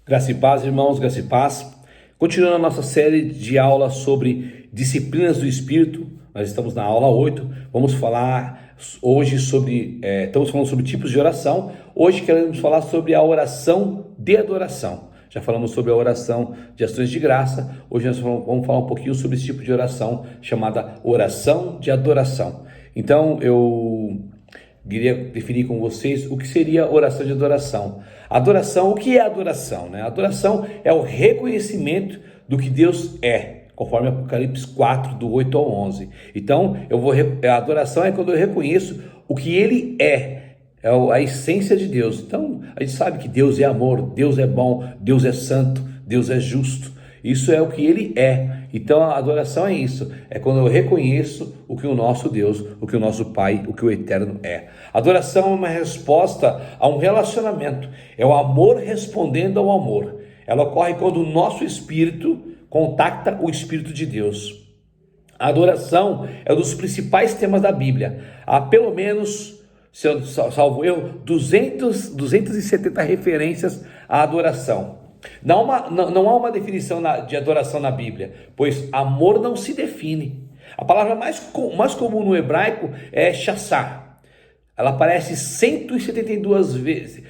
Graça e paz, irmãos, graça e paz. Continuando a nossa série de aulas sobre disciplinas do Espírito, nós estamos na aula 8. Vamos falar hoje sobre, estamos falando sobre tipos de oração. Hoje queremos falar sobre a oração de adoração. Já falamos sobre a oração de ações de graça. Hoje nós vamos falar um pouquinho sobre esse tipo de oração chamada oração de adoração. Então eu queria definir com vocês o que seria oração de adoração. Adoração, o que é adoração? Adoração é o reconhecimento do que Deus é, conforme Apocalipse 4, do 8 ao 11. Então, a adoração é quando eu reconheço o que Ele é a essência de Deus. Então, a gente sabe que Deus é amor, Deus é bom, Deus é santo, Deus é justo. Isso é o que Ele é. Então a adoração é isso, é quando eu reconheço o que o nosso Deus, o que o nosso Pai, o que o Eterno é. Adoração é uma resposta a um relacionamento, é o amor respondendo ao amor. Ela ocorre quando o nosso espírito contacta o Espírito de Deus. A adoração é um dos principais temas da Bíblia. Há pelo menos, se eu salvo erro, 270 referências à adoração. Não há uma definição de adoração na Bíblia, pois amor não se define. A palavra mais comum no hebraico é chassá. Ela aparece 172 vezes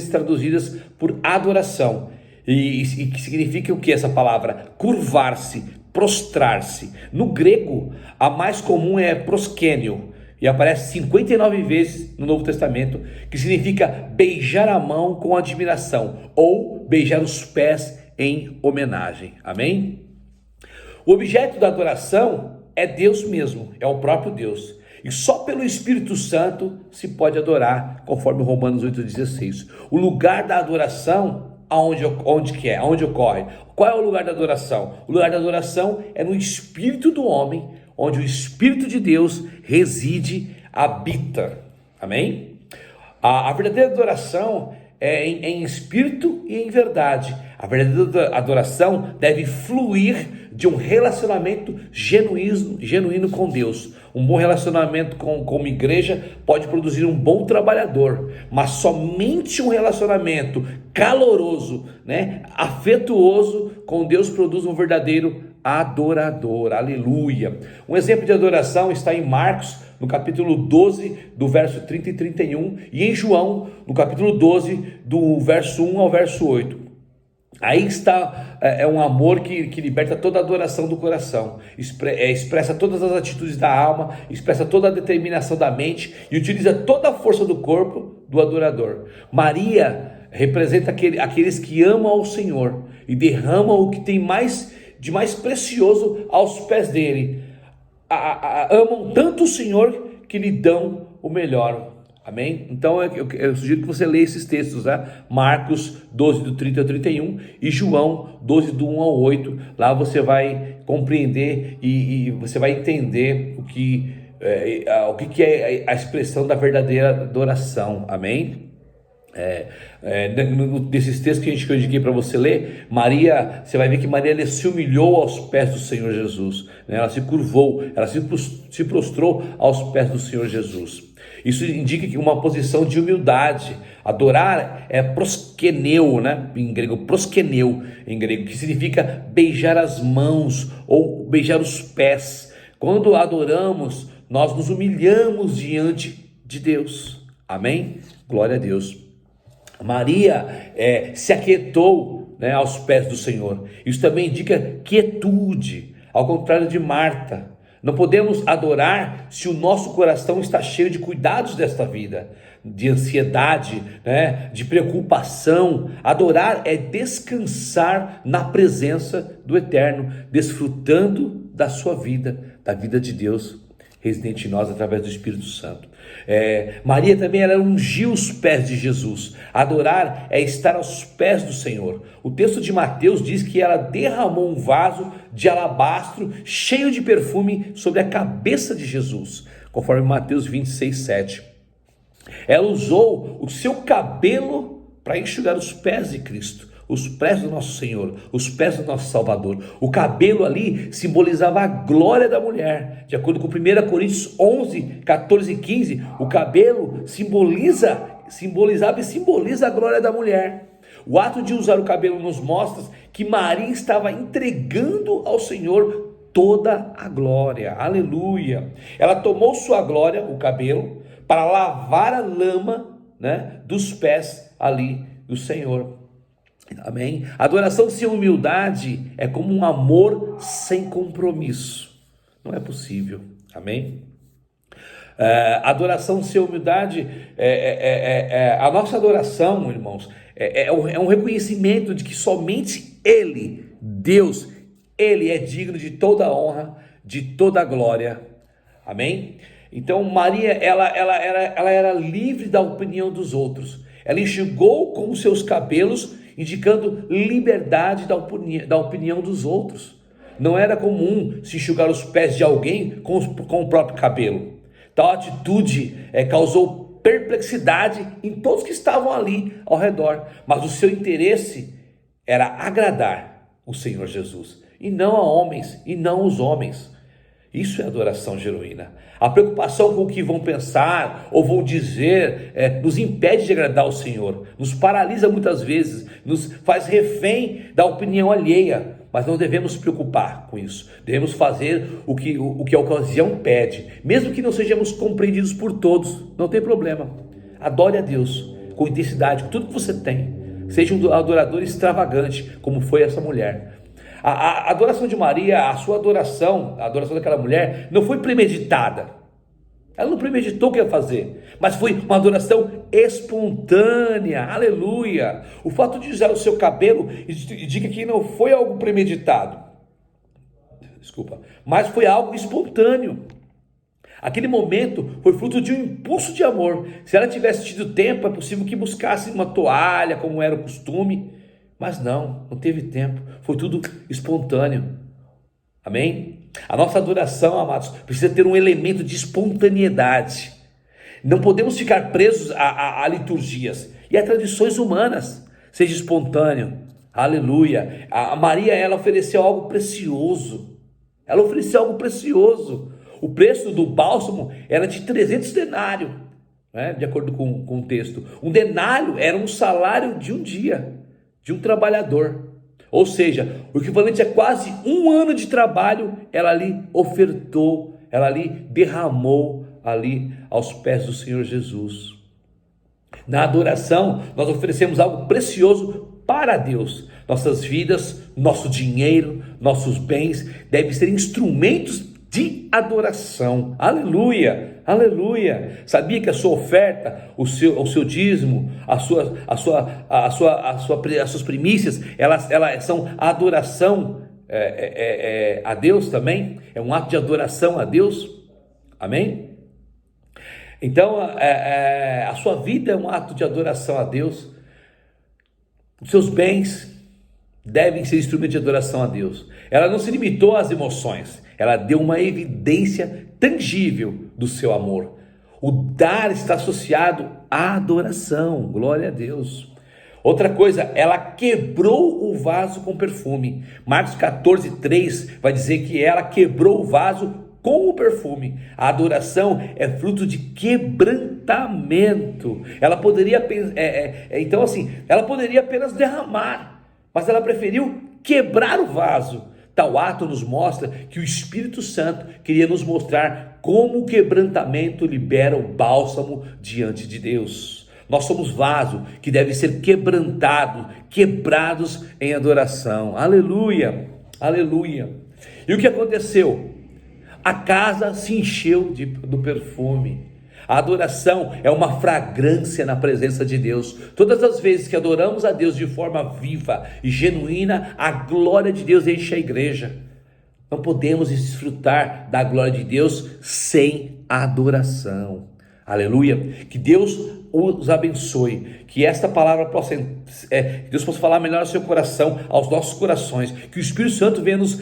traduzidas por adoração. E que significa o que essa palavra? Curvar-se, prostrar-se. No grego, a mais comum é proskênio. E aparece 59 vezes no Novo Testamento, que significa beijar a mão com admiração, ou beijar os pés em homenagem. Amém? O objeto da adoração é Deus mesmo, é o próprio Deus. E só pelo Espírito Santo se pode adorar, conforme Romanos 8,16. O lugar da adoração, onde ocorre? Qual é o lugar da adoração? O lugar da adoração é no espírito do homem, onde o Espírito de Deus reside, habita. Amém? A verdadeira adoração é em espírito e em verdade. A verdadeira adoração deve fluir de um relacionamento genuíno com Deus. Um bom relacionamento como igreja pode produzir um bom trabalhador, mas somente um relacionamento caloroso, afetuoso com Deus produz um verdadeiro adorador. Aleluia. Um exemplo de adoração está em Marcos, no capítulo 12, do verso 30 e 31, e em João, no capítulo 12, do verso 1 ao verso 8. Aí está um amor que liberta toda a adoração do coração, expressa todas as atitudes da alma, expressa toda a determinação da mente e utiliza toda a força do corpo do adorador. Maria representa aqueles que amam ao Senhor e derramam o que tem de mais precioso aos pés dele. Amam tanto o Senhor que lhe dão o melhor. Amém? Então eu sugiro que você leia esses textos, Marcos 12, do 30 ao 31 e João 12, do 1 ao 8. Lá você vai compreender e você vai entender o que é a expressão da verdadeira adoração. Amém? Desses textos que eu indiquei para você ler, você vai ver que Maria se humilhou aos pés do Senhor Jesus, ela se curvou, ela se prostrou aos pés do Senhor Jesus. Isso indica que uma posição de humildade. Adorar é proskeneu, em grego, que significa beijar as mãos ou beijar os pés. Quando adoramos, nós nos humilhamos diante de Deus. Amém? Glória a Deus. Maria se aquietou aos pés do Senhor. Isso também indica quietude, ao contrário de Marta. Não podemos adorar se o nosso coração está cheio de cuidados desta vida, de ansiedade, de preocupação. Adorar é descansar na presença do Eterno, desfrutando da sua vida, da vida de Deus residente em nós através do Espírito Santo. Maria também ela ungiu os pés de Jesus. Adorar é estar aos pés do Senhor. O texto de Mateus diz que ela derramou um vaso de alabastro cheio de perfume sobre a cabeça de Jesus, conforme Mateus 26, 7. Ela usou o seu cabelo para enxugar os pés de Cristo, os pés do nosso Senhor, os pés do nosso Salvador. O cabelo ali simbolizava a glória da mulher. De acordo com 1 Coríntios 11, 14 e 15, o cabelo simboliza simbolizava e simboliza a glória da mulher. O ato de usar o cabelo nos mostra que Maria estava entregando ao Senhor toda a glória, aleluia. Ela tomou sua glória, o cabelo, para lavar a lama, né, dos pés ali do Senhor, amém? Adoração sem humildade é como um amor sem compromisso, não é possível, amém? Adoração sem humildade, a nossa adoração, irmãos, é um reconhecimento de que somente Ele, Deus, Ele é digno de toda a honra, de toda a glória, amém? Então Maria, ela era livre da opinião dos outros, ela enxugou com os seus cabelos, indicando liberdade da opinião dos outros. Não era comum se enxugar os pés de alguém com o próprio cabelo. Tal atitude causou perplexidade em todos que estavam ali ao redor, mas o seu interesse era agradar o Senhor Jesus, e não a homens, e não os homens. Isso é adoração genuína. A preocupação com o que vão pensar ou vão dizer nos impede de agradar ao Senhor, nos paralisa muitas vezes, nos faz refém da opinião alheia, mas não devemos nos preocupar com isso. Devemos fazer o que a ocasião pede, mesmo que não sejamos compreendidos por todos, não tem problema. Adore a Deus com intensidade, com tudo que você tem. Seja um adorador extravagante, como foi essa mulher. A adoração de Maria, a sua adoração, a adoração daquela mulher, não foi premeditada. Ela não premeditou o que ia fazer, mas foi uma adoração espontânea, aleluia. O fato de usar o seu cabelo indica que não foi algo premeditado, mas foi algo espontâneo. Aquele momento foi fruto de um impulso de amor. Se ela tivesse tido tempo, é possível que buscasse uma toalha, como era o costume, mas não teve tempo, foi tudo espontâneo, amém? A nossa adoração, amados, precisa ter um elemento de espontaneidade. Não podemos ficar presos a liturgias e a tradições humanas. Seja espontâneo, aleluia. A Maria, ela ofereceu algo precioso, o preço do bálsamo era de 300 denários, né? De acordo com o texto. Um denário era um salário de um dia, de um trabalhador, ou seja, o equivalente a quase um ano de trabalho. Ela ali ofertou, ela ali derramou ali aos pés do Senhor Jesus. Na adoração, nós oferecemos algo precioso para Deus. Nossas vidas, nosso dinheiro, nossos bens devem ser instrumentos de adoração, aleluia, aleluia. Sabia que a sua oferta, o seu dízimo, as suas primícias, elas são adoração a Deus também? É um ato de adoração a Deus, amém? Então a sua vida é um ato de adoração a Deus. Os seus bens devem ser instrumento de adoração a Deus. Ela não se limitou às emoções, ela deu uma evidência tangível do seu amor. O dar está associado à adoração, glória a Deus. Outra coisa, ela quebrou o vaso com perfume. Marcos 14:3 vai dizer que ela quebrou o vaso com o perfume. A adoração é fruto de quebrantamento. Ela poderia ela poderia apenas derramar, mas ela preferiu quebrar o vaso. Tal ato nos mostra que o Espírito Santo queria nos mostrar como o quebrantamento libera o bálsamo diante de Deus. Nós somos vaso que deve ser quebrados em adoração. Aleluia, aleluia. E o que aconteceu? A casa se encheu do perfume. A adoração é uma fragrância na presença de Deus. Todas as vezes que adoramos a Deus de forma viva e genuína, a glória de Deus enche a igreja. Não podemos desfrutar da glória de Deus sem adoração. Aleluia. Que Deus os abençoe, que esta palavra possa, que Deus possa falar melhor ao seu coração, aos nossos corações, que o Espírito Santo venha nos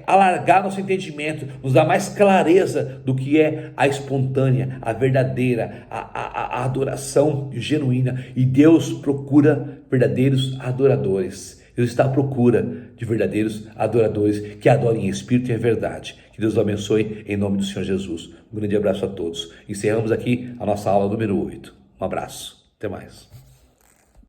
alargar nosso entendimento, nos dar mais clareza do que é a espontânea, a verdadeira, a adoração genuína. E Deus procura verdadeiros adoradores. Deus está à procura de verdadeiros adoradores que adorem em espírito e em verdade. Que Deus os abençoe em nome do Senhor Jesus. Um grande abraço a todos. Encerramos aqui a nossa aula número 8. Um abraço. Até mais.